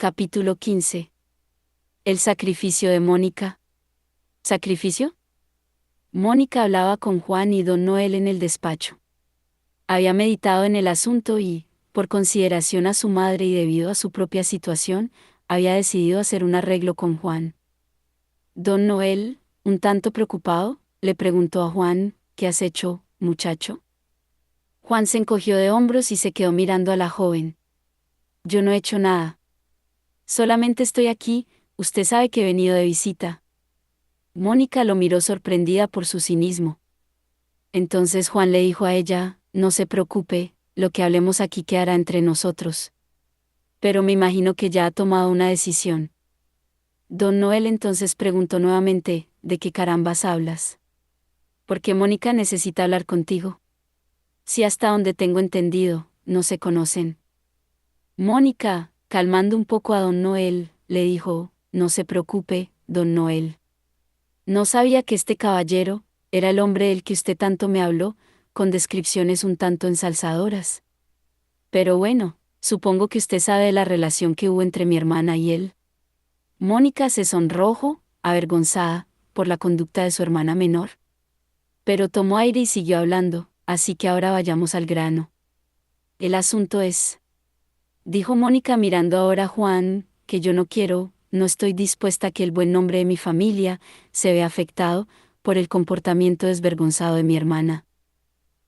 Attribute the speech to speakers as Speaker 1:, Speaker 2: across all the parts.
Speaker 1: Capítulo 15. El sacrificio de Mónica. ¿Sacrificio? Mónica hablaba con Juan y don Noel en el despacho. Había meditado en el asunto y, por consideración a su madre y debido a su propia situación, había decidido hacer un arreglo con Juan. Don Noel, un tanto preocupado, le preguntó a Juan: ¿qué has hecho, muchacho? Juan se encogió de hombros y se quedó mirando a la joven. Yo no he hecho nada. Solamente estoy aquí, usted sabe que he venido de visita. Mónica lo miró sorprendida por su cinismo. Entonces Juan le dijo a ella: no se preocupe, lo que hablemos aquí quedará entre nosotros. Pero me imagino que ya ha tomado una decisión. Don Noel entonces preguntó nuevamente: ¿de qué carambas hablas? ¿Por qué Mónica necesita hablar contigo? Si hasta donde tengo entendido, no se conocen. Mónica, calmando un poco a don Noel, le dijo: no se preocupe, don Noel. No sabía que este caballero era el hombre del que usted tanto me habló, con descripciones un tanto ensalzadoras. Pero bueno, supongo que usted sabe de la relación que hubo entre mi hermana y él. Mónica se sonrojó, avergonzada, por la conducta de su hermana menor. Pero tomó aire y siguió hablando: así que ahora vayamos al grano. El asunto es, dijo Mónica mirando ahora a Juan, que yo no estoy dispuesta a que el buen nombre de mi familia se vea afectado por el comportamiento desvergonzado de mi hermana.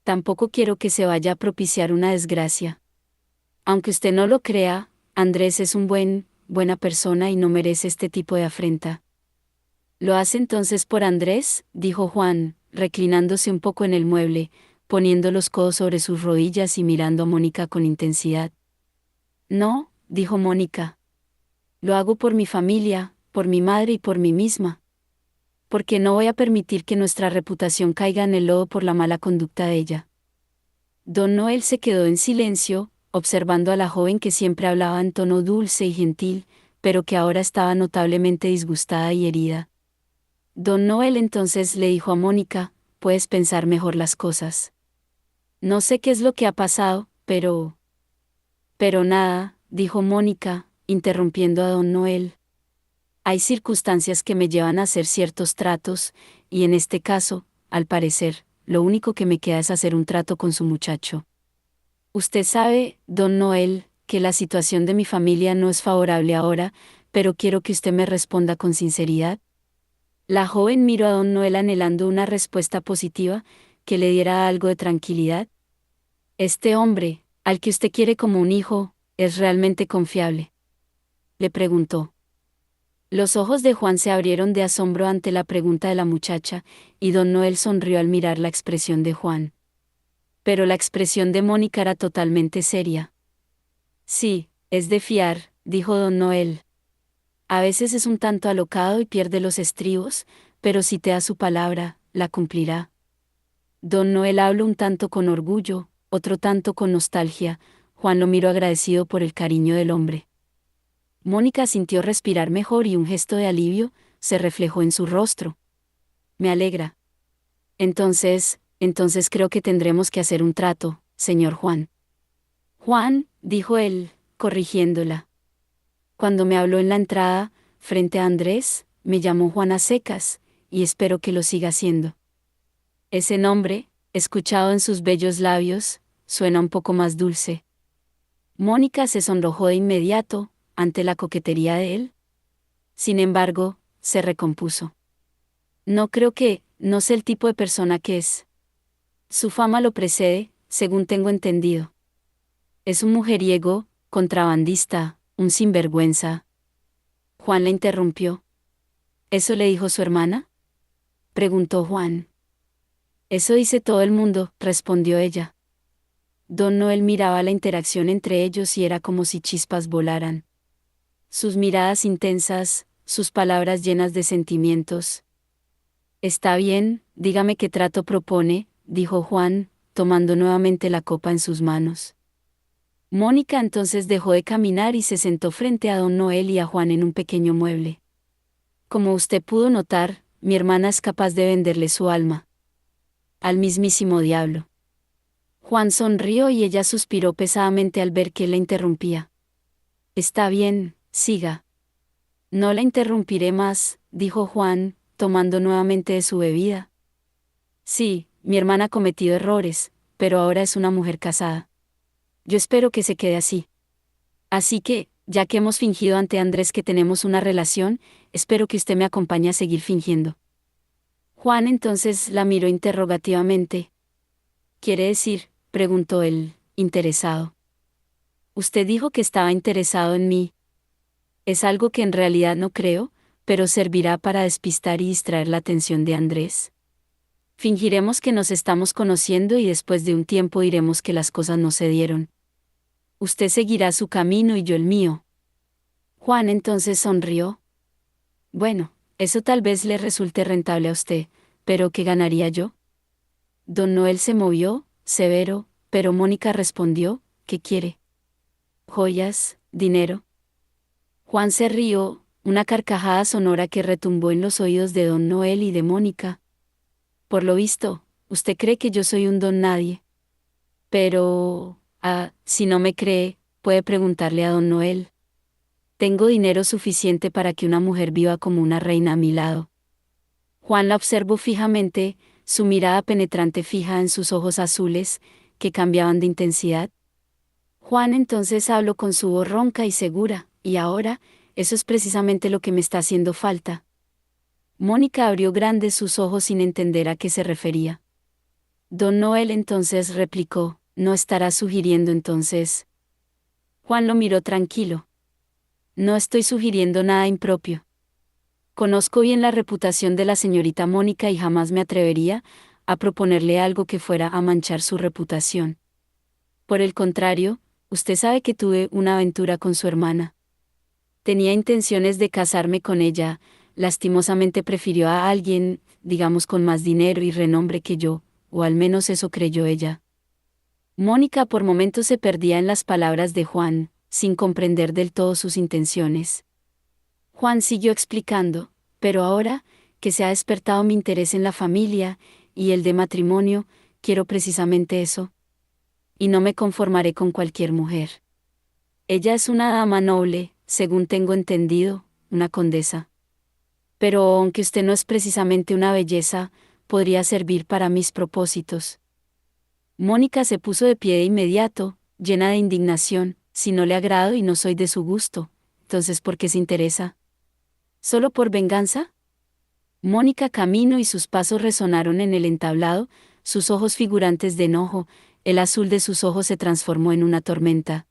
Speaker 1: Tampoco quiero que se vaya a propiciar una desgracia. Aunque usted no lo crea, Andrés es buena persona y no merece este tipo de afrenta. ¿Lo hace entonces por Andrés?, dijo Juan, reclinándose un poco en el mueble, poniendo los codos sobre sus rodillas y mirando a Mónica con intensidad. No, dijo Mónica. Lo hago por mi familia, por mi madre y por mí misma. Porque no voy a permitir que nuestra reputación caiga en el lodo por la mala conducta de ella. Don Noel se quedó en silencio, observando a la joven que siempre hablaba en tono dulce y gentil, pero que ahora estaba notablemente disgustada y herida. Don Noel entonces le dijo a Mónica: puedes pensar mejor las cosas. No sé qué es lo que ha pasado, pero... Pero nada, dijo Mónica, interrumpiendo a don Noel. Hay circunstancias que me llevan a hacer ciertos tratos, y en este caso, al parecer, lo único que me queda es hacer un trato con su muchacho. Usted sabe, don Noel, que la situación de mi familia no es favorable ahora, pero quiero que usted me responda con sinceridad. La joven miró a don Noel anhelando una respuesta positiva, que le diera algo de tranquilidad. Este hombre, al que usted quiere como un hijo, ¿es realmente confiable?, le preguntó. Los ojos de Juan se abrieron de asombro ante la pregunta de la muchacha, y don Noel sonrió al mirar la expresión de Juan. Pero la expresión de Mónica era totalmente seria. Sí, es de fiar, dijo don Noel. A veces es un tanto alocado y pierde los estribos, pero si te da su palabra, la cumplirá. Don Noel habló un tanto con orgullo, otro tanto con nostalgia. Juan lo miró agradecido por el cariño del hombre. Mónica sintió respirar mejor y un gesto de alivio se reflejó en su rostro. Me alegra. Entonces creo que tendremos que hacer un trato, señor Juan. Juan, dijo él, corrigiéndola. Cuando me habló en la entrada, frente a Andrés, me llamó Juan a secas, y espero que lo siga haciendo. Ese nombre, escuchado en sus bellos labios, suena un poco más dulce. Mónica se sonrojó de inmediato, ante la coquetería de él. Sin embargo, se recompuso. No sé el tipo de persona que es. Su fama lo precede, según tengo entendido. Es un mujeriego, contrabandista, un sinvergüenza. Juan la interrumpió. ¿Eso le dijo su hermana?, preguntó Juan. Eso dice todo el mundo, respondió ella. Don Noel miraba la interacción entre ellos y era como si chispas volaran. Sus miradas intensas, sus palabras llenas de sentimientos. Está bien, dígame qué trato propone, dijo Juan, tomando nuevamente la copa en sus manos. Mónica entonces dejó de caminar y se sentó frente a don Noel y a Juan en un pequeño mueble. Como usted pudo notar, mi hermana es capaz de venderle su alma al mismísimo diablo. Juan sonrió y ella suspiró pesadamente al ver que él la interrumpía. Está bien, Siga. No la interrumpiré más, dijo Juan, tomando nuevamente de su bebida. Sí, mi hermana ha cometido errores, pero ahora es una mujer casada. Yo espero que se quede así. Así que, ya que hemos fingido ante Andrés que tenemos una relación, espero que usted me acompañe a seguir fingiendo. Juan entonces la miró interrogativamente. ¿Quiere decir? Preguntó él, interesado. Usted dijo que estaba interesado en mí. Es algo que en realidad no creo, pero servirá para despistar y distraer la atención de Andrés. Fingiremos que nos estamos conociendo y después de un tiempo diremos que las cosas no se dieron. Usted seguirá su camino y yo el mío. Juan entonces sonrió. Bueno, eso tal vez le resulte rentable a usted, pero ¿qué ganaría yo? Don Noel se movió, severo, pero Mónica respondió, ¿qué quiere? Joyas, dinero. Juan se rió, una carcajada sonora que retumbó en los oídos de Don Noel y de Mónica. Por lo visto, usted cree que yo soy un don nadie. Pero, si no me cree, puede preguntarle a Don Noel. Tengo dinero suficiente para que una mujer viva como una reina a mi lado. Juan la observó fijamente, su mirada penetrante fija en sus ojos azules, que cambiaban de intensidad. Juan entonces habló con su voz ronca y segura, y ahora, eso es precisamente lo que me está haciendo falta. Mónica abrió grandes sus ojos sin entender a qué se refería. Don Noel entonces replicó, ¿no estará sugiriendo entonces? Juan lo miró tranquilo. No estoy sugiriendo nada impropio. Conozco bien la reputación de la señorita Mónica y jamás me atrevería a proponerle algo que fuera a manchar su reputación. Por el contrario, usted sabe que tuve una aventura con su hermana. Tenía intenciones de casarme con ella, lastimosamente prefirió a alguien, digamos con más dinero y renombre que yo, o al menos eso creyó ella. Mónica por momentos se perdía en las palabras de Juan, sin comprender del todo sus intenciones. Juan siguió explicando, pero ahora, que se ha despertado mi interés en la familia, y el de matrimonio, quiero precisamente eso. Y no me conformaré con cualquier mujer. Ella es una dama noble, según tengo entendido, una condesa. Pero aunque usted no es precisamente una belleza, podría servir para mis propósitos. Mónica se puso de pie de inmediato, llena de indignación, si no le agrado y no soy de su gusto, entonces ¿por qué se interesa? ¿Solo por venganza? Mónica caminó y sus pasos resonaron en el entablado, sus ojos figurantes de enojo, el azul de sus ojos se transformó en una tormenta.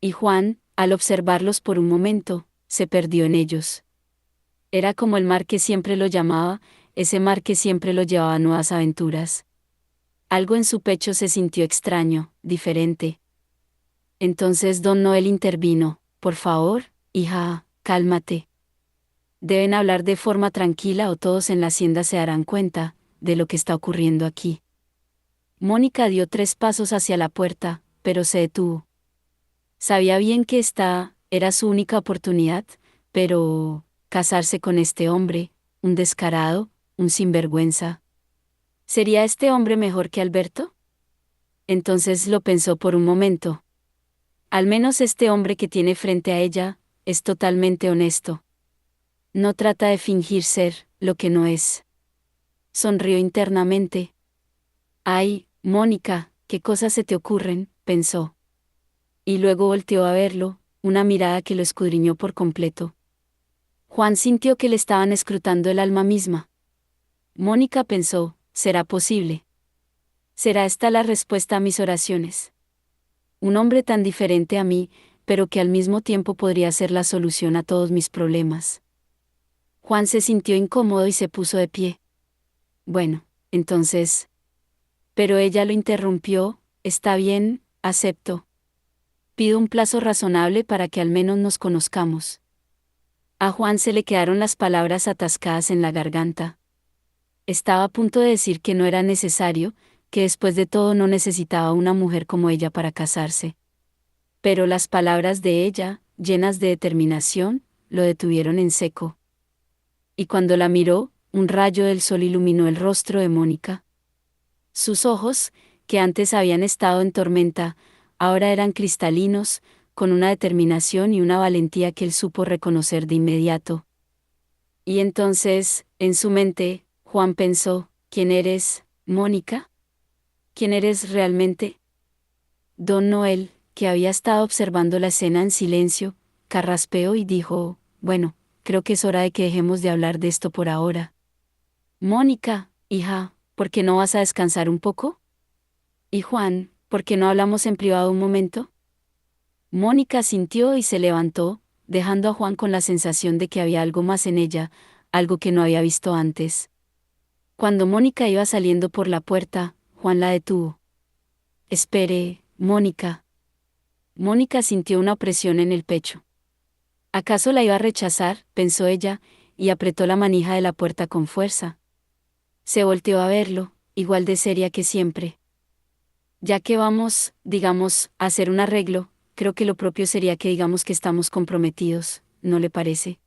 Speaker 1: Y Juan, al observarlos por un momento, se perdió en ellos. Era como el mar que siempre lo llamaba, ese mar que siempre lo llevaba a nuevas aventuras. Algo en su pecho se sintió extraño, diferente. Entonces don Noel intervino, por favor, hija, cálmate. Deben hablar de forma tranquila o todos en la hacienda se darán cuenta de lo que está ocurriendo aquí. Mónica dio 3 pasos hacia la puerta, pero se detuvo. Sabía bien que esta era su única oportunidad, pero casarse con este hombre, un descarado, un sinvergüenza. ¿Sería este hombre mejor que Alberto? Entonces lo pensó por un momento. Al menos este hombre que tiene frente a ella, es totalmente honesto. No trata de fingir ser lo que no es. Sonrió internamente. Ay, Mónica, ¿qué cosas se te ocurren?, pensó. Y luego volteó a verlo, una mirada que lo escudriñó por completo. Juan sintió que le estaban escrutando el alma misma. Mónica pensó, ¿será posible? ¿Será esta la respuesta a mis oraciones? Un hombre tan diferente a mí, pero que al mismo tiempo podría ser la solución a todos mis problemas. Juan se sintió incómodo y se puso de pie. Bueno, entonces. Pero ella lo interrumpió, está bien, acepto. Pido un plazo razonable para que al menos nos conozcamos. A Juan se le quedaron las palabras atascadas en la garganta. Estaba a punto de decir que no era necesario, que después de todo no necesitaba una mujer como ella para casarse. Pero las palabras de ella, llenas de determinación, lo detuvieron en seco. Y cuando la miró, un rayo del sol iluminó el rostro de Mónica. Sus ojos, que antes habían estado en tormenta, ahora eran cristalinos, con una determinación y una valentía que él supo reconocer de inmediato. Y entonces, en su mente, Juan pensó, ¿quién eres, Mónica? ¿Quién eres realmente? Don Noel, que había estado observando la escena en silencio, carraspeó y dijo, bueno, creo que es hora de que dejemos de hablar de esto por ahora. Mónica, hija, ¿por qué no vas a descansar un poco? Y Juan, ¿por qué no hablamos en privado un momento? Mónica asintió y se levantó, dejando a Juan con la sensación de que había algo más en ella, algo que no había visto antes. Cuando Mónica iba saliendo por la puerta, Juan la detuvo. Espere, Mónica. Mónica sintió una opresión en el pecho. ¿Acaso la iba a rechazar?, pensó ella, y apretó la manija de la puerta con fuerza. Se volteó a verlo, igual de seria que siempre. Ya que vamos, digamos, a hacer un arreglo, creo que lo propio sería que digamos que estamos comprometidos, ¿no le parece?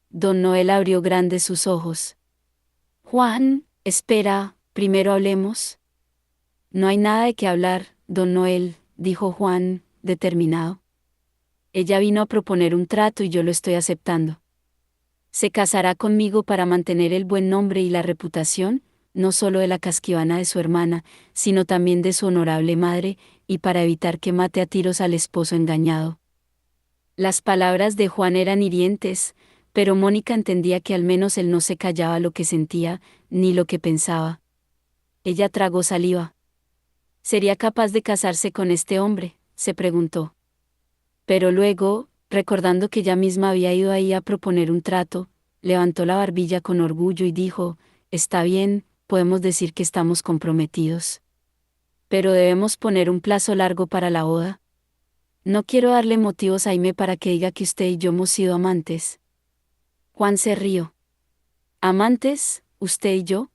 Speaker 1: Don Noel abrió grandes sus ojos. Juan, espera, primero hablemos. No hay nada de qué hablar, don Noel, dijo Juan, determinado. Ella vino a proponer un trato y yo lo estoy aceptando. Se casará conmigo para mantener el buen nombre y la reputación, no solo de la casquivana de su hermana, sino también de su honorable madre, y para evitar que mate a tiros al esposo engañado. Las palabras de Juan eran hirientes, pero Mónica entendía que al menos él no se callaba lo que sentía, ni lo que pensaba. Ella tragó saliva. ¿Sería capaz de casarse con este hombre?, se preguntó. Pero luego, recordando que ella misma había ido ahí a proponer un trato, levantó la barbilla con orgullo y dijo, está bien, podemos decir que estamos comprometidos. Pero debemos poner un plazo largo para la boda. No quiero darle motivos a Aimé para que diga que usted y yo hemos sido amantes. Juan se rió. ¿Amantes, usted y yo?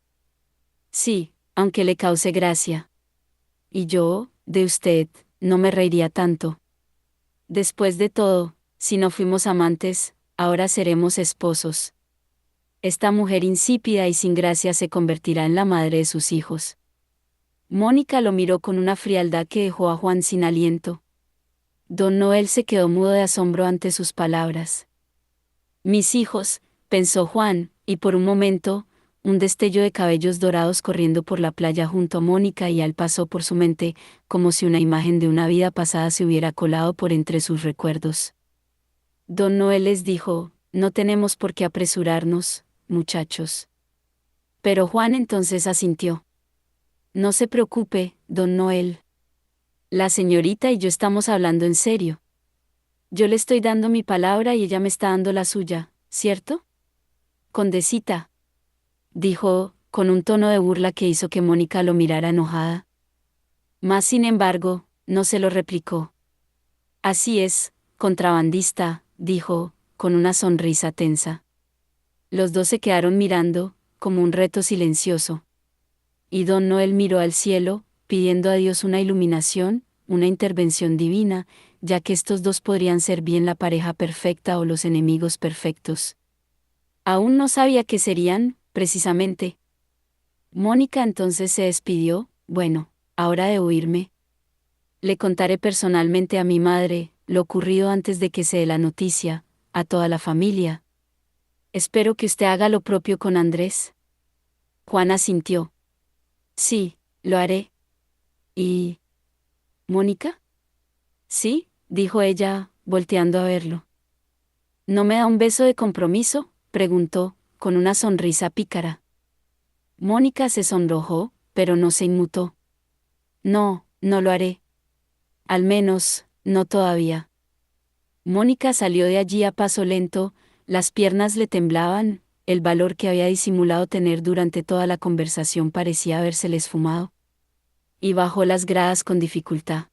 Speaker 1: Sí, aunque le cause gracia. Y yo, de usted, no me reiría tanto. Después de todo, si no fuimos amantes, ahora seremos esposos. Esta mujer insípida y sin gracia se convertirá en la madre de sus hijos. Mónica lo miró con una frialdad que dejó a Juan sin aliento. Don Noel se quedó mudo de asombro ante sus palabras. Mis hijos, pensó Juan, y por un momento, un destello de cabellos dorados corriendo por la playa junto a Mónica y él pasó por su mente, como si una imagen de una vida pasada se hubiera colado por entre sus recuerdos. Don Noel les dijo, no tenemos por qué apresurarnos, muchachos. Pero Juan entonces asintió. No se preocupe, don Noel. La señorita y yo estamos hablando en serio. Yo le estoy dando mi palabra y ella me está dando la suya, ¿cierto? Condesita, dijo, con un tono de burla que hizo que Mónica lo mirara enojada. Mas sin embargo, no se lo replicó. Así es, contrabandista, dijo, con una sonrisa tensa. Los dos se quedaron mirando, como un reto silencioso. Y don Noel miró al cielo, pidiendo a Dios una iluminación, una intervención divina, ya que estos dos podrían ser bien la pareja perfecta o los enemigos perfectos. Aún no sabía qué serían, precisamente. Mónica entonces se despidió, bueno, ahora debo irme. Le contaré personalmente a mi madre lo ocurrido antes de que se dé la noticia, a toda la familia. Espero que usted haga lo propio con Andrés. Juana asintió. Sí, lo haré. ¿Y Mónica? Sí, dijo ella, volteando a verlo. ¿No me da un beso de compromiso?, preguntó, con una sonrisa pícara. Mónica se sonrojó, pero no se inmutó. No, no lo haré. Al menos, no todavía. Mónica salió de allí a paso lento, las piernas le temblaban, el valor que había disimulado tener durante toda la conversación parecía habérsele esfumado. Y bajó las gradas con dificultad.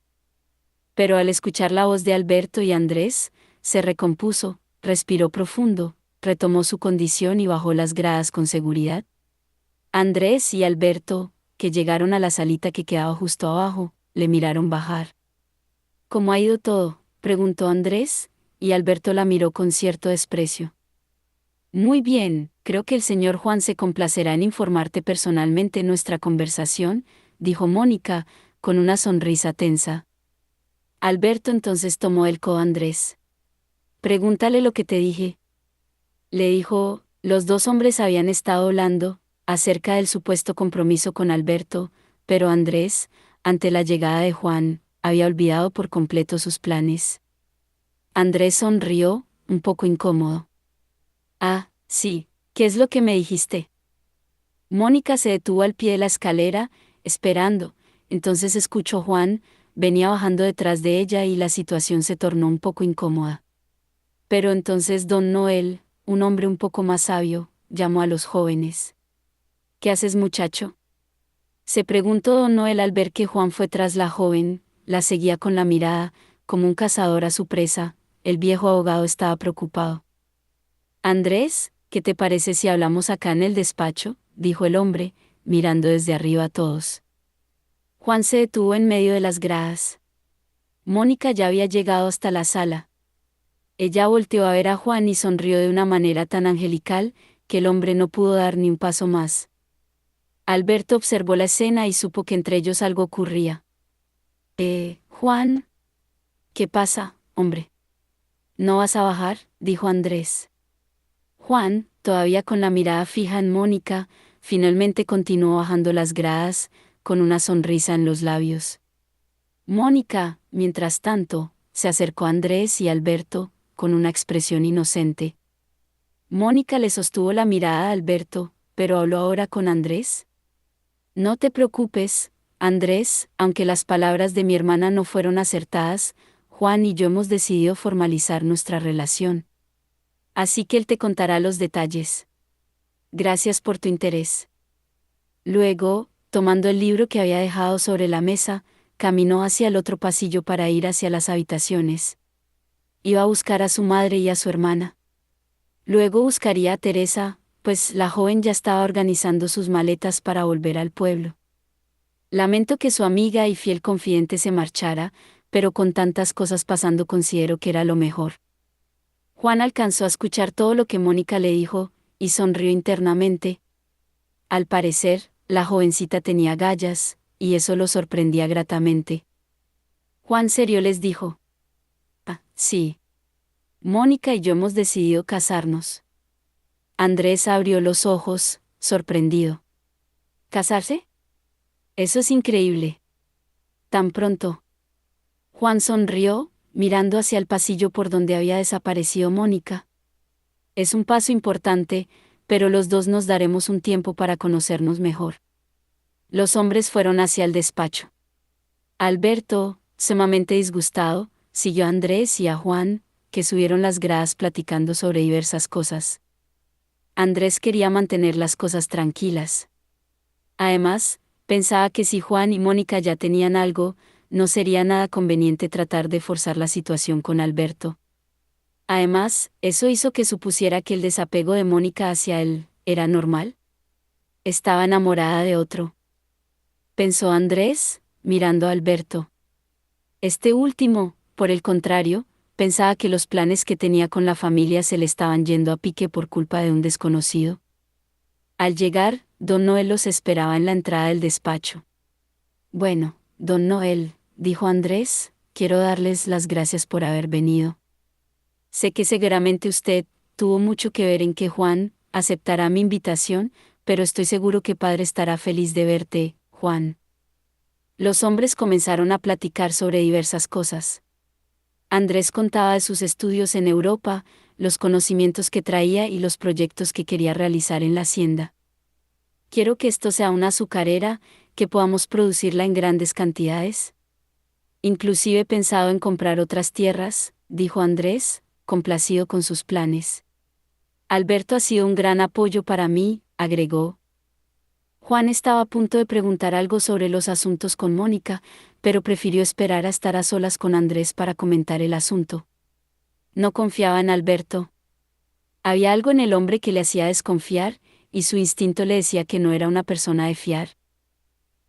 Speaker 1: Pero al escuchar la voz de Alberto y Andrés, se recompuso, respiró profundo, retomó su condición y bajó las gradas con seguridad. Andrés y Alberto, que llegaron a la salita que quedaba justo abajo, le miraron bajar. ¿Cómo ha ido todo?, preguntó Andrés, y Alberto la miró con cierto desprecio. Muy bien, creo que el señor Juan se complacerá en informarte personalmente nuestra conversación, dijo Mónica, con una sonrisa tensa. Alberto entonces tomó el codo a Andrés. Pregúntale lo que te dije. Le dijo, los dos hombres habían estado hablando acerca del supuesto compromiso con Alberto, pero Andrés, ante la llegada de Juan, había olvidado por completo sus planes. Andrés sonrió, un poco incómodo. Ah, sí, ¿qué es lo que me dijiste? Mónica se detuvo al pie de la escalera, esperando. Entonces escuchó Juan, venía bajando detrás de ella y la situación se tornó un poco incómoda. Pero entonces don Noel, un hombre un poco más sabio, llamó a los jóvenes. ¿Qué haces, muchacho? Se preguntó don Noel al ver que Juan fue tras la joven, la seguía con la mirada, como un cazador a su presa. El viejo abogado estaba preocupado. Andrés, ¿qué te parece si hablamos acá en el despacho?, dijo el hombre, mirando desde arriba a todos. Juan se detuvo en medio de las gradas. Mónica ya había llegado hasta la sala. Ella volteó a ver a Juan y sonrió de una manera tan angelical, que el hombre no pudo dar ni un paso más. Alberto observó la escena y supo que entre ellos algo ocurría. Juan. ¿Qué pasa, hombre? ¿No vas a bajar?, dijo Andrés. Juan, todavía con la mirada fija en Mónica, finalmente continuó bajando las gradas, con una sonrisa en los labios. Mónica, mientras tanto, se acercó a Andrés y Alberto, con una expresión inocente. Mónica le sostuvo la mirada a Alberto, pero habló ahora con Andrés. No te preocupes, Andrés, aunque las palabras de mi hermana no fueron acertadas, Juan y yo hemos decidido formalizar nuestra relación. Así que él te contará los detalles. Gracias por tu interés. Luego, tomando el libro que había dejado sobre la mesa, caminó hacia el otro pasillo para ir hacia las habitaciones. Iba a buscar a su madre y a su hermana. Luego buscaría a Teresa, pues la joven ya estaba organizando sus maletas para volver al pueblo. Lamento que su amiga y fiel confidente se marchara, pero con tantas cosas pasando considero que era lo mejor. Juan alcanzó a escuchar todo lo que Mónica le dijo, y sonrió internamente. Al parecer, la jovencita tenía agallas, y eso lo sorprendía gratamente. Juan serio les dijo: Ah, sí. Mónica y yo hemos decidido casarnos. Andrés abrió los ojos, sorprendido. ¿Casarse? Eso es increíble. ¿Tan pronto? Juan sonrió, mirando hacia el pasillo por donde había desaparecido Mónica. Es un paso importante, pero los dos nos daremos un tiempo para conocernos mejor. Los hombres fueron hacia el despacho. Alberto, sumamente disgustado, siguió a Andrés y a Juan, que subieron las gradas platicando sobre diversas cosas. Andrés quería mantener las cosas tranquilas. Además, pensaba que si Juan y Mónica ya tenían algo, no sería nada conveniente tratar de forzar la situación con Alberto. Además, eso hizo que supusiera que el desapego de Mónica hacia él era normal. Estaba enamorada de otro, pensó Andrés, mirando a Alberto. Este último, por el contrario, pensaba que los planes que tenía con la familia se le estaban yendo a pique por culpa de un desconocido. Al llegar, don Noel los esperaba en la entrada del despacho. Bueno, don Noel, dijo Andrés, quiero darles las gracias por haber venido. Sé que seguramente usted tuvo mucho que ver en que Juan aceptará mi invitación, pero estoy seguro que padre estará feliz de verte, Juan. Los hombres comenzaron a platicar sobre diversas cosas. Andrés contaba de sus estudios en Europa, los conocimientos que traía y los proyectos que quería realizar en la hacienda. Quiero que esto sea una azucarera, que podamos producirla en grandes cantidades. Inclusive he pensado en comprar otras tierras, dijo Andrés, complacido con sus planes. Alberto ha sido un gran apoyo para mí, agregó. Juan estaba a punto de preguntar algo sobre los asuntos con Mónica, pero prefirió esperar a estar a solas con Andrés para comentar el asunto. No confiaba en Alberto. Había algo en el hombre que le hacía desconfiar, y su instinto le decía que no era una persona de fiar.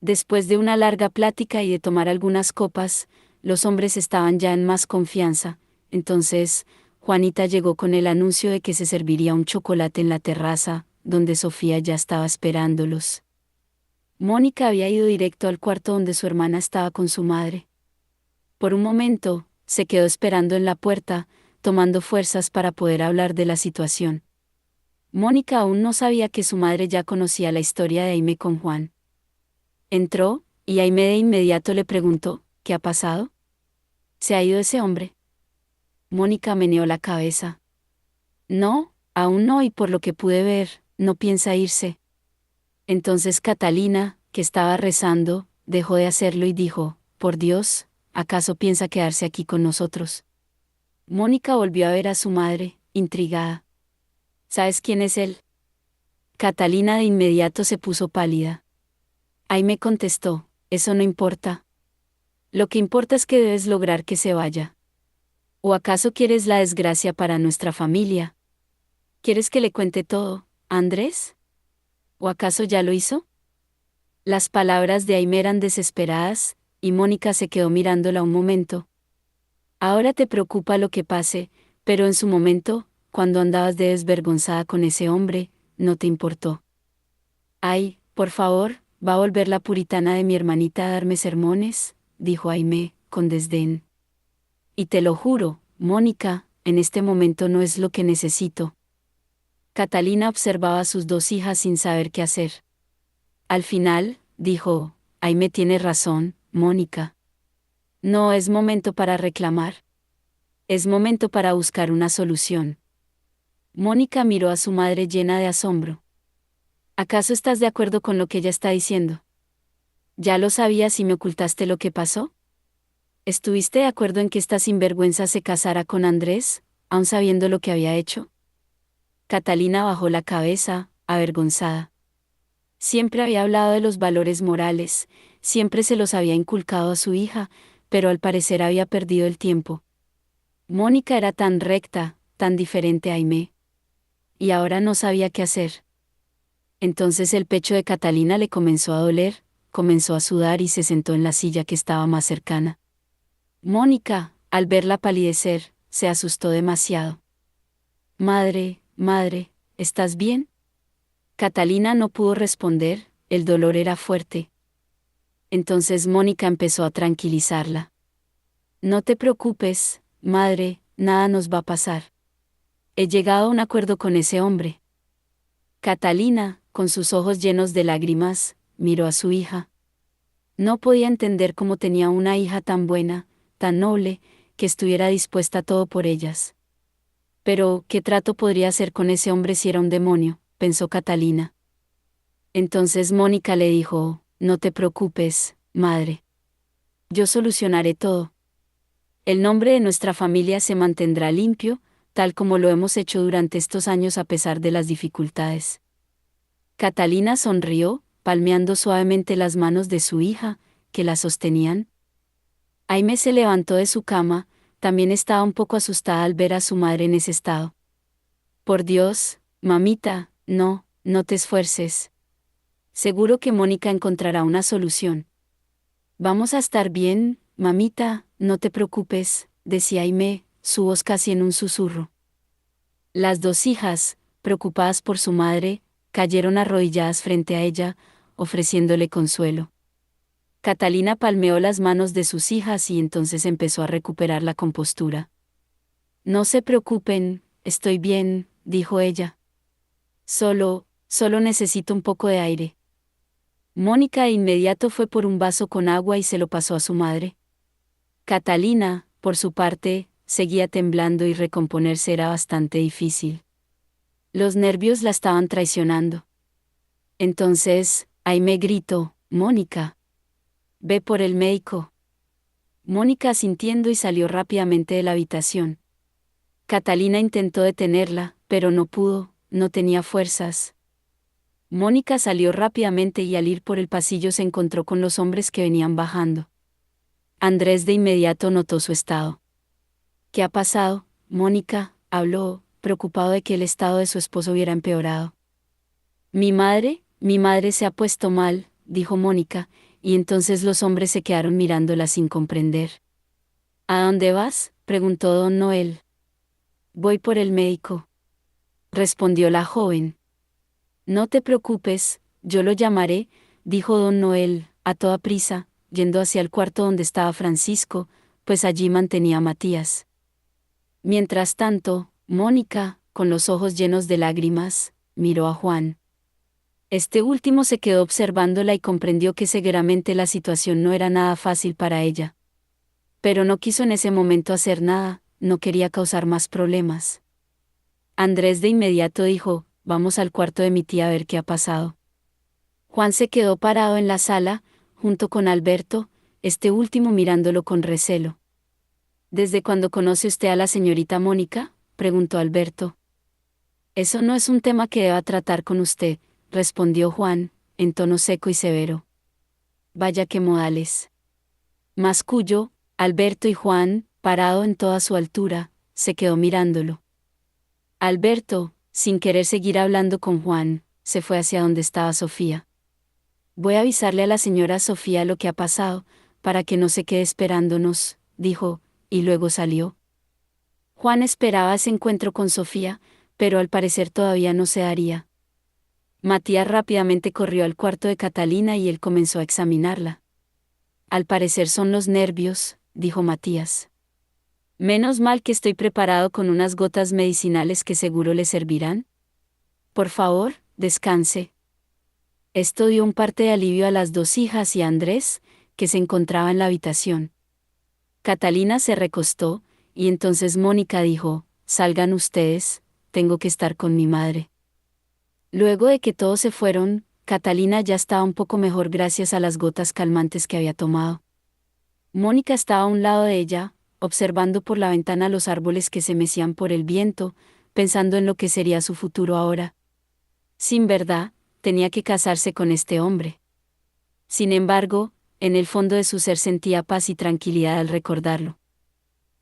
Speaker 1: Después de una larga plática y de tomar algunas copas, los hombres estaban ya en más confianza. Entonces, Juanita llegó con el anuncio de que se serviría un chocolate en la terraza, donde Sofía ya estaba esperándolos. Mónica había ido directo al cuarto donde su hermana estaba con su madre. Por un momento, se quedó esperando en la puerta, tomando fuerzas para poder hablar de la situación. Mónica aún no sabía que su madre ya conocía la historia de Aimee con Juan. Entró, y Aimee de inmediato le preguntó, ¿qué ha pasado? ¿Se ha ido ese hombre? Mónica meneó la cabeza. No, aún no, y por lo que pude ver, no piensa irse. Entonces Catalina, que estaba rezando, dejó de hacerlo y dijo, por Dios, ¿acaso piensa quedarse aquí con nosotros? Mónica volvió a ver a su madre, intrigada. ¿Sabes quién es él? Catalina de inmediato se puso pálida. Aimee contestó, eso no importa. Lo que importa es que debes lograr que se vaya. ¿O acaso quieres la desgracia para nuestra familia? ¿Quieres que le cuente todo, Andrés? ¿O acaso ya lo hizo? Las palabras de Aimee eran desesperadas, y Mónica se quedó mirándola un momento. Ahora te preocupa lo que pase, pero en su momento, cuando andabas de desvergonzada con ese hombre, no te importó. Ay, por favor, ¿va a volver la puritana de mi hermanita a darme sermones?, dijo Aimee, con desdén. Y te lo juro, Mónica, en este momento no es lo que necesito. Catalina observaba a sus dos hijas sin saber qué hacer. Al final, dijo, Aimee tiene razón, Mónica. No es momento para reclamar. Es momento para buscar una solución. Mónica miró a su madre llena de asombro. ¿Acaso estás de acuerdo con lo que ella está diciendo? ¿Ya lo sabías y me ocultaste lo que pasó? ¿Estuviste de acuerdo en que esta sinvergüenza se casara con Andrés, aun sabiendo lo que había hecho? Catalina bajó la cabeza, avergonzada. Siempre había hablado de los valores morales, siempre se los había inculcado a su hija, pero al parecer había perdido el tiempo. Mónica era tan recta, tan diferente a Aimee. Y ahora no sabía qué hacer. Entonces el pecho de Catalina le comenzó a doler, comenzó a sudar y se sentó en la silla que estaba más cercana. Mónica, al verla palidecer, se asustó demasiado. Madre, madre, ¿estás bien? Catalina no pudo responder, el dolor era fuerte. Entonces Mónica empezó a tranquilizarla. No te preocupes, madre, nada nos va a pasar. He llegado a un acuerdo con ese hombre. Catalina, con sus ojos llenos de lágrimas, miró a su hija. No podía entender cómo tenía una hija tan buena, tan noble, que estuviera dispuesta a todo por ellas. Pero, ¿qué trato podría hacer con ese hombre si era un demonio?, pensó Catalina. Entonces Mónica le dijo, no te preocupes, madre. Yo solucionaré todo. El nombre de nuestra familia se mantendrá limpio, tal como lo hemos hecho durante estos años a pesar de las dificultades. Catalina sonrió, palmeando suavemente las manos de su hija, que la sostenían. Aimee se levantó de su cama, también estaba un poco asustada al ver a su madre en ese estado. Por Dios, mamita, no, no te esfuerces. Seguro que Mónica encontrará una solución. Vamos a estar bien, mamita, no te preocupes, decía Aimee, su voz casi en un susurro. Las dos hijas, preocupadas por su madre, cayeron arrodilladas frente a ella, ofreciéndole consuelo. Catalina palmeó las manos de sus hijas y entonces empezó a recuperar la compostura. No se preocupen, estoy bien, dijo ella. Solo necesito un poco de aire. Mónica de inmediato fue por un vaso con agua y se lo pasó a su madre. Catalina, por su parte, seguía temblando y recomponerse era bastante difícil. Los nervios la estaban traicionando. Entonces, Aimee gritó, Mónica. Ve por el médico. Mónica asintiendo y salió rápidamente de la habitación. Catalina intentó detenerla, pero no pudo, no tenía fuerzas. Mónica salió rápidamente y al ir por el pasillo se encontró con los hombres que venían bajando. Andrés de inmediato notó su estado. ¿Qué ha pasado, Mónica?, habló, preocupado de que el estado de su esposo hubiera empeorado. Mi madre se ha puesto mal, dijo Mónica, y entonces los hombres se quedaron mirándola sin comprender. ¿A dónde vas?, preguntó don Noel. Voy por el médico, respondió la joven. No te preocupes, yo lo llamaré, dijo don Noel, a toda prisa, yendo hacia el cuarto donde estaba Francisco, pues allí mantenía a Matías. Mientras tanto, Mónica, con los ojos llenos de lágrimas, miró a Juan. Este último se quedó observándola y comprendió que seguramente la situación no era nada fácil para ella. Pero no quiso en ese momento hacer nada, no quería causar más problemas. Andrés de inmediato dijo: «Vamos al cuarto de mi tía a ver qué ha pasado». Juan se quedó parado en la sala, junto con Alberto, este último mirándolo con recelo. «¿Desde cuándo conoce usted a la señorita Mónica?», preguntó Alberto. «Eso no es un tema que deba tratar con usted», respondió Juan, en tono seco y severo. «Vaya qué modales». Masculló. Alberto y Juan, parado en toda su altura, se quedó mirándolo. Alberto, sin querer seguir hablando con Juan, se fue hacia donde estaba Sofía. «Voy a avisarle a la señora Sofía lo que ha pasado, para que no se quede esperándonos», dijo, y luego salió. Juan esperaba ese encuentro con Sofía, pero al parecer todavía no se daría. Matías rápidamente corrió al cuarto de Catalina y él comenzó a examinarla. «Al parecer son los nervios», dijo Matías. «Menos mal que estoy preparado con unas gotas medicinales que seguro le servirán. Por favor, descanse». Esto dio un parte de alivio a las dos hijas y a Andrés, que se encontraba en la habitación. Catalina se recostó, y entonces Mónica dijo: «Salgan ustedes, tengo que estar con mi madre». Luego de que todos se fueron, Catalina ya estaba un poco mejor gracias a las gotas calmantes que había tomado. Mónica estaba a un lado de ella, observando por la ventana los árboles que se mecían por el viento, pensando en lo que sería su futuro ahora. Sin verdad, tenía que casarse con este hombre. Sin embargo, en el fondo de su ser sentía paz y tranquilidad al recordarlo.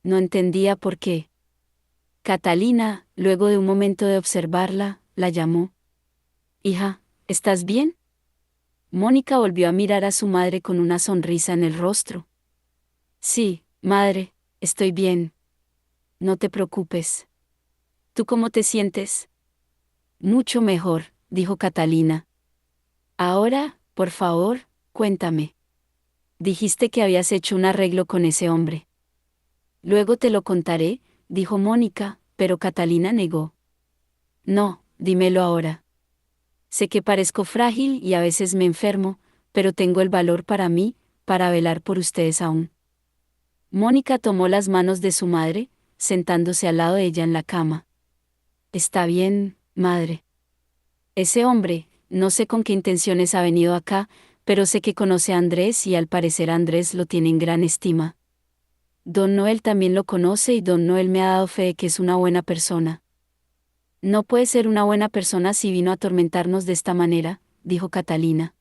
Speaker 1: No entendía por qué. Catalina, luego de un momento de observarla, la llamó. «Hija, ¿estás bien?». Mónica volvió a mirar a su madre con una sonrisa en el rostro. «Sí, madre, estoy bien. No te preocupes. ¿Tú cómo te sientes?». «Mucho mejor», dijo Catalina. «Ahora, por favor, cuéntame. Dijiste que habías hecho un arreglo con ese hombre». «Luego te lo contaré», dijo Mónica, pero Catalina negó. «No, dímelo ahora. Sé que parezco frágil y a veces me enfermo, pero tengo el valor para mí, para velar por ustedes aún». Mónica tomó las manos de su madre, sentándose al lado de ella en la cama. «Está bien, madre. Ese hombre, no sé con qué intenciones ha venido acá, pero sé que conoce a Andrés y al parecer Andrés lo tiene en gran estima. Don Noel también lo conoce y Don Noel me ha dado fe de que es una buena persona». «No puede ser una buena persona si vino a atormentarnos de esta manera», dijo Catalina.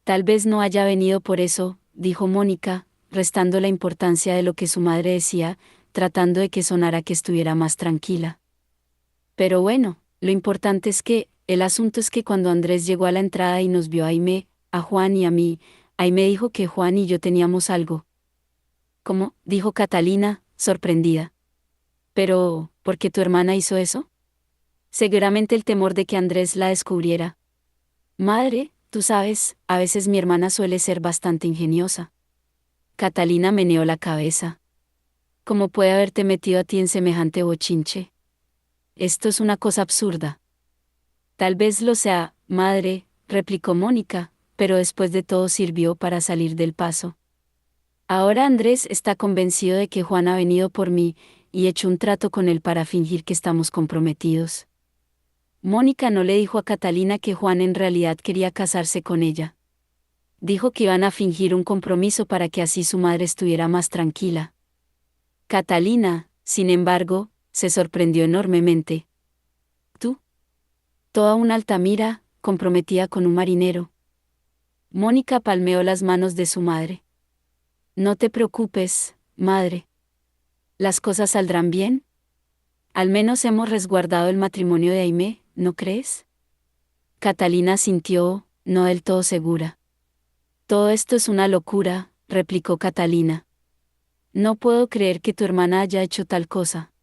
Speaker 1: «Tal vez no haya venido por eso», dijo Mónica, restando la importancia de lo que su madre decía, tratando de que sonara que estuviera más tranquila. «Pero bueno, lo importante es que, el asunto es que cuando Andrés llegó a la entrada y nos vio a Aimé, a Juan y a mí, Aimé dijo que Juan y yo teníamos algo». «¿Cómo?», dijo Catalina, sorprendida. «Pero, ¿por qué tu hermana hizo eso?». «Seguramente el temor de que Andrés la descubriera». «Madre, tú sabes, a veces mi hermana suele ser bastante ingeniosa». Catalina meneó la cabeza. «¿Cómo puede haberte metido a ti en semejante bochinche? Esto es una cosa absurda». «Tal vez lo sea, madre», replicó Mónica, «pero después de todo sirvió para salir del paso. Ahora Andrés está convencido de que Juan ha venido por mí, y hecho un trato con él para fingir que estamos comprometidos». Mónica no le dijo a Catalina que Juan en realidad quería casarse con ella. Dijo que iban a fingir un compromiso para que así su madre estuviera más tranquila. Catalina, sin embargo, se sorprendió enormemente. «¿Tú? Toda una Altamira, comprometida con un marinero». Mónica palmeó las manos de su madre. «No te preocupes, madre. Las cosas saldrán bien. Al menos hemos resguardado el matrimonio de Aimé, ¿no crees?». Catalina sintió, no del todo segura. «Todo esto es una locura», replicó Catalina. «No puedo creer que tu hermana haya hecho tal cosa».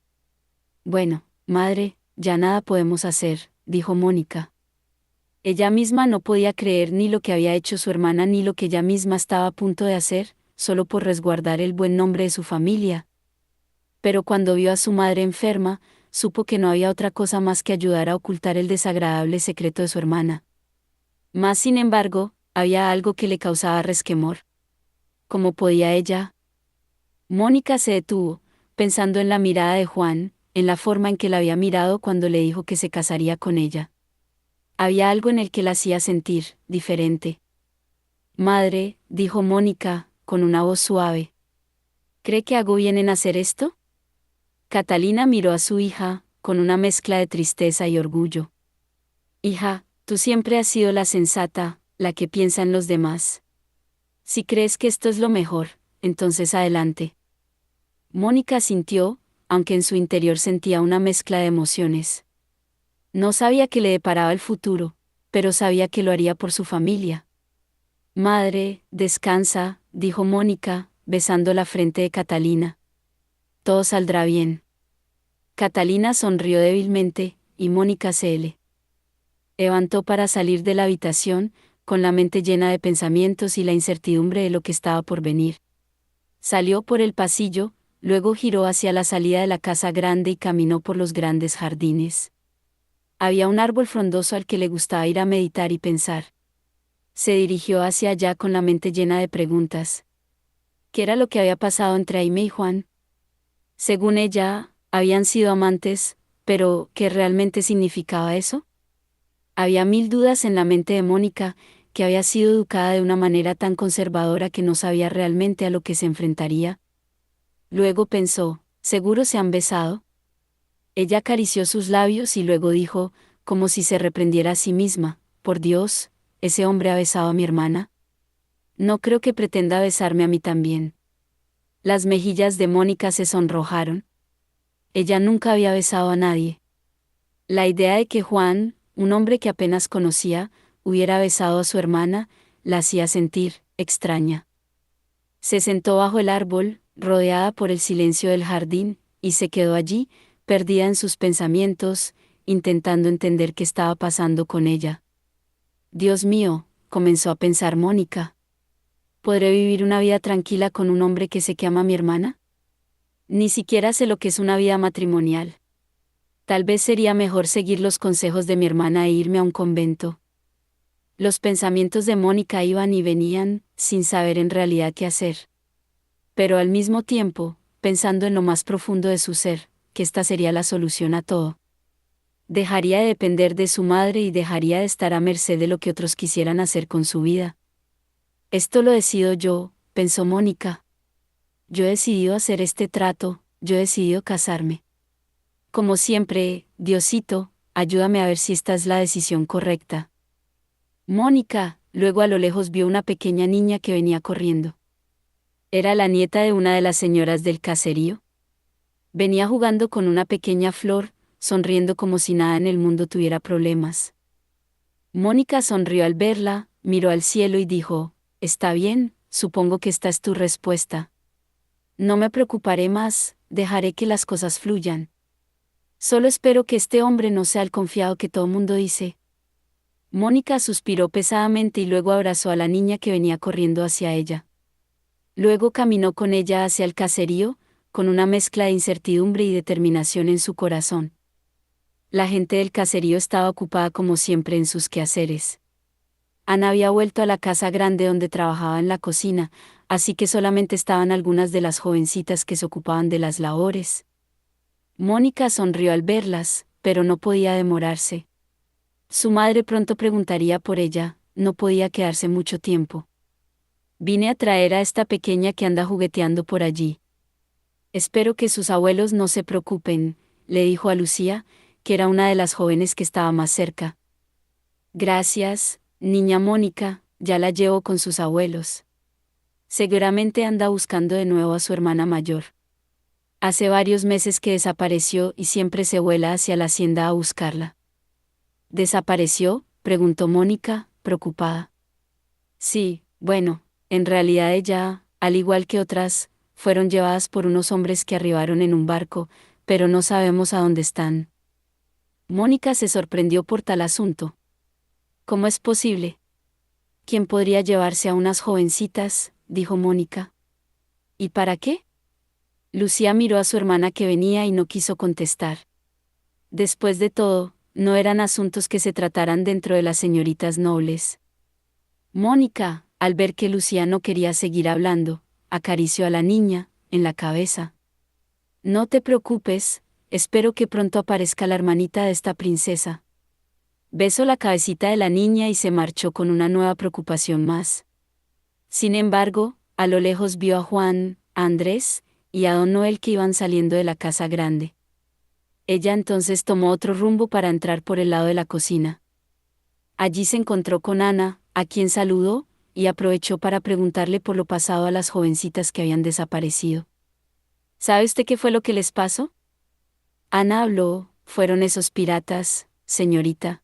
Speaker 1: «Bueno, madre, ya nada podemos hacer», dijo Mónica. Ella misma no podía creer ni lo que había hecho su hermana ni lo que ella misma estaba a punto de hacer, solo por resguardar el buen nombre de su familia. Pero cuando vio a su madre enferma, supo que no había otra cosa más que ayudar a ocultar el desagradable secreto de su hermana. Mas, sin embargo, había algo que le causaba resquemor. ¿Cómo podía ella? Mónica se detuvo, pensando en la mirada de Juan, en la forma en que la había mirado cuando le dijo que se casaría con ella. Había algo en el que la hacía sentir diferente. Madre, dijo Mónica, con una voz suave. ¿Cree que hago bien en hacer esto? Catalina miró a su hija, con una mezcla de tristeza y orgullo. Hija, tú siempre has sido la sensata, la que piensa en los demás. Si crees que esto es lo mejor, entonces adelante. Mónica sintió, aunque en su interior sentía una mezcla de emociones. No sabía qué le deparaba el futuro, pero sabía que lo haría por su familia. Madre, descansa, dijo Mónica, besando la frente de Catalina. Todo saldrá bien. Catalina sonrió débilmente, y Mónica se levantó para salir de la habitación, con la mente llena de pensamientos y la incertidumbre de lo que estaba por venir. Salió por el pasillo, luego giró hacia la salida de la casa grande y caminó por los grandes jardines. Había un árbol frondoso al que le gustaba ir a meditar y pensar. Se dirigió hacia allá con la mente llena de preguntas. ¿Qué era lo que había pasado entre Aimee y Juan? Según ella, habían sido amantes, pero ¿qué realmente significaba eso? Había mil dudas en la mente de Mónica, que había sido educada de una manera tan conservadora que no sabía realmente a lo que se enfrentaría. Luego pensó, ¿seguro se han besado? Ella acarició sus labios y luego dijo, como si se reprendiera a sí misma, por Dios, ¿ese hombre ha besado a mi hermana? No creo que pretenda besarme a mí también. Las mejillas de Mónica se sonrojaron. Ella nunca había besado a nadie. La idea de que Juan, un hombre que apenas conocía, hubiera besado a su hermana, la hacía sentir extraña. Se sentó bajo el árbol, rodeada por el silencio del jardín, y se quedó allí, perdida en sus pensamientos, intentando entender qué estaba pasando con ella. Dios mío, comenzó a pensar Mónica. ¿Podré vivir una vida tranquila con un hombre que sé que ama a mi hermana? Ni siquiera sé lo que es una vida matrimonial. Tal vez sería mejor seguir los consejos de mi hermana e irme a un convento. Los pensamientos de Mónica iban y venían, sin saber en realidad qué hacer. Pero al mismo tiempo, pensando en lo más profundo de su ser, que esta sería la solución a todo. Dejaría de depender de su madre y dejaría de estar a merced de lo que otros quisieran hacer con su vida. Esto lo decido yo, pensó Mónica. Yo he decidido hacer este trato, yo he decidido casarme. Como siempre, Diosito, ayúdame a ver si esta es la decisión correcta. Mónica, luego a lo lejos vio una pequeña niña que venía corriendo. Era la nieta de una de las señoras del caserío. Venía jugando con una pequeña flor, sonriendo como si nada en el mundo tuviera problemas. Mónica sonrió al verla, miró al cielo y dijo, «Está bien, supongo que esta es tu respuesta. No me preocuparé más, dejaré que las cosas fluyan. Solo espero que este hombre no sea el confiado que todo mundo dice». Mónica suspiró pesadamente y luego abrazó a la niña que venía corriendo hacia ella. Luego caminó con ella hacia el caserío, con una mezcla de incertidumbre y determinación en su corazón. La gente del caserío estaba ocupada como siempre en sus quehaceres. Ana había vuelto a la casa grande donde trabajaba en la cocina, así que solamente estaban algunas de las jovencitas que se ocupaban de las labores. Mónica sonrió al verlas, pero no podía demorarse. Su madre pronto preguntaría por ella, no podía quedarse mucho tiempo. Vine a traer a esta pequeña que anda jugueteando por allí. Espero que sus abuelos no se preocupen, le dijo a Lucía, que era una de las jóvenes que estaba más cerca. Gracias, niña Mónica, ya la llevo con sus abuelos. Seguramente anda buscando de nuevo a su hermana mayor. Hace varios meses que desapareció y siempre se vuela hacia la hacienda a buscarla. ¿Desapareció?, preguntó Mónica, preocupada. Sí, bueno, en realidad ella, al igual que otras, fueron llevadas por unos hombres que arribaron en un barco, pero no sabemos a dónde están. Mónica se sorprendió por tal asunto. ¿Cómo es posible? ¿Quién podría llevarse a unas jovencitas?, dijo Mónica. ¿Y para qué? Lucía miró a su hermana que venía y no quiso contestar. Después de todo, no eran asuntos que se trataran dentro de las señoritas nobles. Mónica, al ver que Lucía no quería seguir hablando, acarició a la niña, en la cabeza. No te preocupes, espero que pronto aparezca la hermanita de esta princesa. Besó la cabecita de la niña y se marchó con una nueva preocupación más. Sin embargo, a lo lejos vio a Juan, a Andrés, y a don Noel que iban saliendo de la casa grande. Ella entonces tomó otro rumbo para entrar por el lado de la cocina. Allí se encontró con Ana, a quien saludó, y aprovechó para preguntarle por lo pasado a las jovencitas que habían desaparecido. ¿Sabe usted qué fue lo que les pasó? Ana habló, fueron esos piratas, señorita.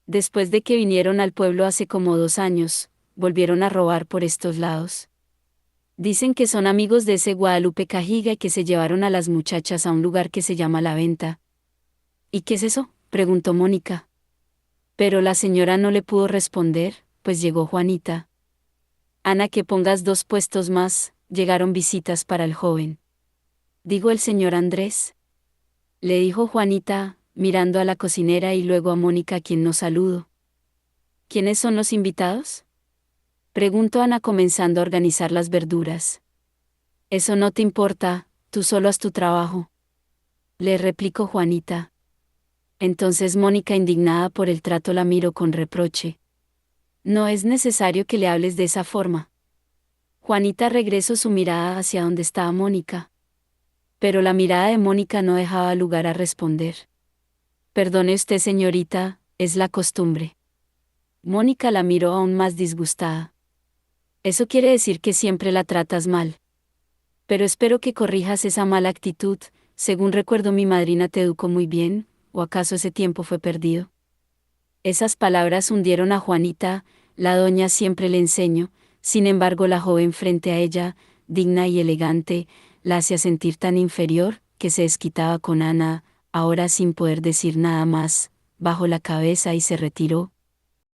Speaker 1: Después de que vinieron al pueblo hace como 2 años, volvieron a robar por estos lados. Dicen que son amigos de ese Guadalupe Cajiga y que se llevaron a las muchachas a un lugar que se llama La Venta. ¿Y qué es eso?, preguntó Mónica. Pero la señora no le pudo responder, pues llegó Juanita. Ana, que pongas 2 puestos más, llegaron visitas para el joven. ¿Digo el señor Andrés? Le dijo Juanita, mirando a la cocinera y luego a Mónica, a quien no saludó. ¿Quiénes son los invitados?, preguntó Ana, comenzando a organizar las verduras. Eso no te importa, tú solo haz tu trabajo, le replicó Juanita. Entonces Mónica, indignada por el trato, la miró con reproche. No es necesario que le hables de esa forma. Juanita regresó su mirada hacia donde estaba Mónica. Pero la mirada de Mónica no dejaba lugar a responder. Perdone usted, señorita, es la costumbre. Mónica la miró aún más disgustada. Eso quiere decir que siempre la tratas mal. Pero espero que corrijas esa mala actitud. Según recuerdo, mi madrina te educó muy bien, ¿o acaso ese tiempo fue perdido? Esas palabras hundieron a Juanita. La doña siempre le enseñó. Sin embargo, la joven frente a ella, digna y elegante, la hacía sentir tan inferior, que se desquitaba con Ana, ahora sin poder decir nada más, bajó la cabeza y se retiró,